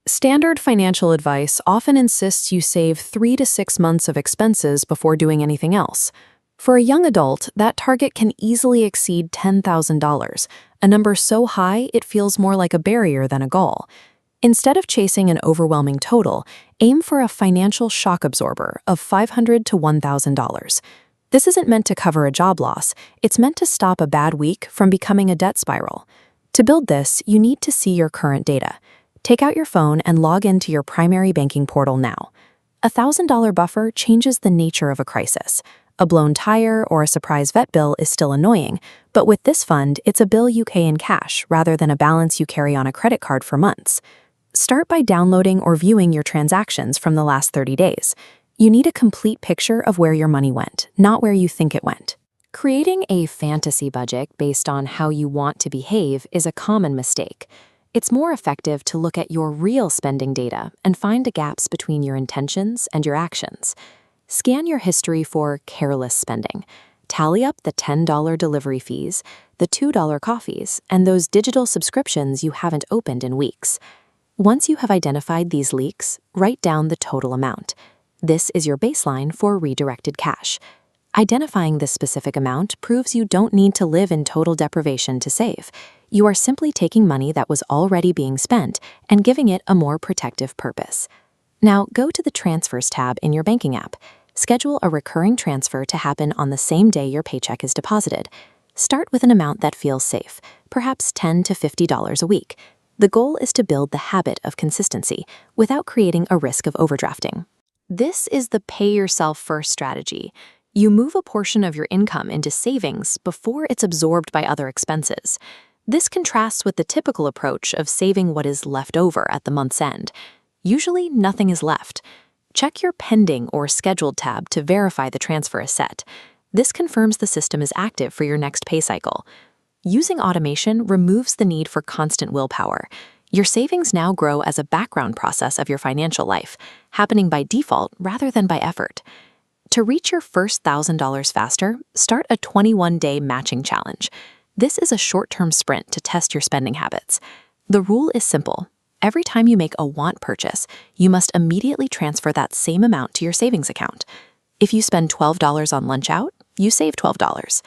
Standard financial advice often insists you save 3 to 6 months of expenses before doing anything else. For a young adult, that target can easily exceed $10,000, a number so high it feels more like a barrier than a goal. Instead of chasing an overwhelming total, aim for a financial shock absorber of $500 to $1,000. This isn't meant to cover a job loss, it's meant to stop a bad week from becoming a debt spiral. To build this, you need to see your current data. Take out your phone and log into your primary banking portal now. A $1,000 buffer changes the nature of a crisis. A blown tire or a surprise vet bill is still annoying, but with this fund, it's a bill you pay in cash rather than a balance you carry on a credit card for months. Start by downloading or viewing your transactions from the last 30 days. You need a complete picture of where your money went, not where you think it went. Creating a fantasy budget based on how you want to behave is a common mistake. It's more effective to look at your real spending data and find the gaps between your intentions and your actions. Scan your history for careless spending. Tally up the $10 delivery fees, the $2 coffees, and those digital subscriptions you haven't opened in weeks. Once you have identified these leaks, write down the total amount. This is your baseline for redirected cash. Identifying this specific amount proves you don't need to live in total deprivation to save. You are simply taking money that was already being spent and giving it a more protective purpose. Now go to the Transfers tab in your banking app. Schedule a recurring transfer to happen on the same day your paycheck is deposited. Start with an amount that feels safe, perhaps $10 to $50 a week. The goal is to build the habit of consistency without creating a risk of overdrafting. This is the pay-yourself-first strategy. You move a portion of your income into savings before it's absorbed by other expenses. This contrasts with the typical approach of saving what is left over at the month's end. Usually, nothing is left. Check your Pending or Scheduled tab to verify the transfer is set. This confirms the system is active for your next pay cycle. Using automation removes the need for constant willpower. Your savings now grow as a background process of your financial life, happening by default rather than by effort. To reach your first $1,000 faster, start a 21-day matching challenge. This is a short-term sprint to test your spending habits. The rule is simple. Every time you make a want purchase, you must immediately transfer that same amount to your savings account. If you spend $12 on lunch out, you save $12.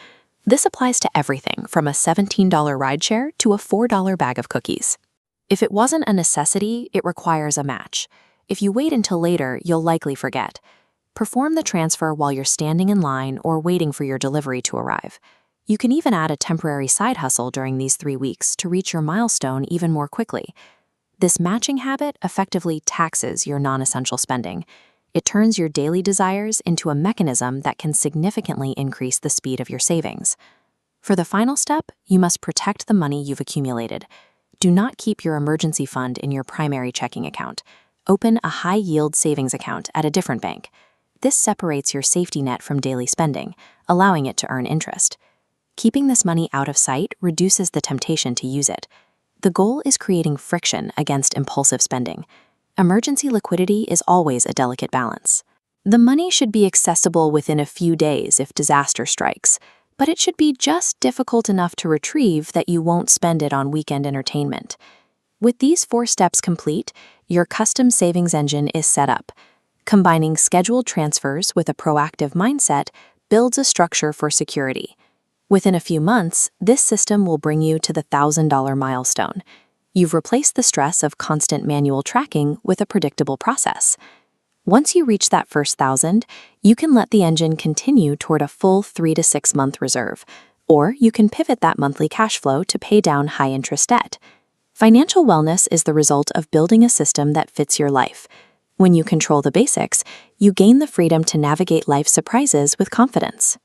This applies to everything from a $17 rideshare to a $4 bag of cookies. If it wasn't a necessity, it requires a match. If you wait until later, you'll likely forget. Perform the transfer while you're standing in line or waiting for your delivery to arrive. You can even add a temporary side hustle during these 3 weeks to reach your milestone even more quickly. This matching habit effectively taxes your non-essential spending. It turns your daily desires into a mechanism that can significantly increase the speed of your savings. For the final step, you must protect the money you've accumulated. Do not keep your emergency fund in your primary checking account. Open a high-yield savings account at a different bank. This separates your safety net from daily spending, allowing it to earn interest. Keeping this money out of sight reduces the temptation to use it. The goal is creating friction against impulsive spending. Emergency liquidity is always a delicate balance. The money should be accessible within a few days if disaster strikes, but it should be just difficult enough to retrieve that you won't spend it on weekend entertainment. With these 4 steps complete, your custom savings engine is set up. Combining scheduled transfers with a proactive mindset builds a structure for security. Within a few months, this system will bring you to the $1,000 milestone. You've replaced the stress of constant manual tracking with a predictable process. Once you reach that first 1,000, you can let the engine continue toward a full 3 to 6 month reserve, or you can pivot that monthly cash flow to pay down high-interest debt. Financial wellness is the result of building a system that fits your life. When you control the basics, you gain the freedom to navigate life's surprises with confidence.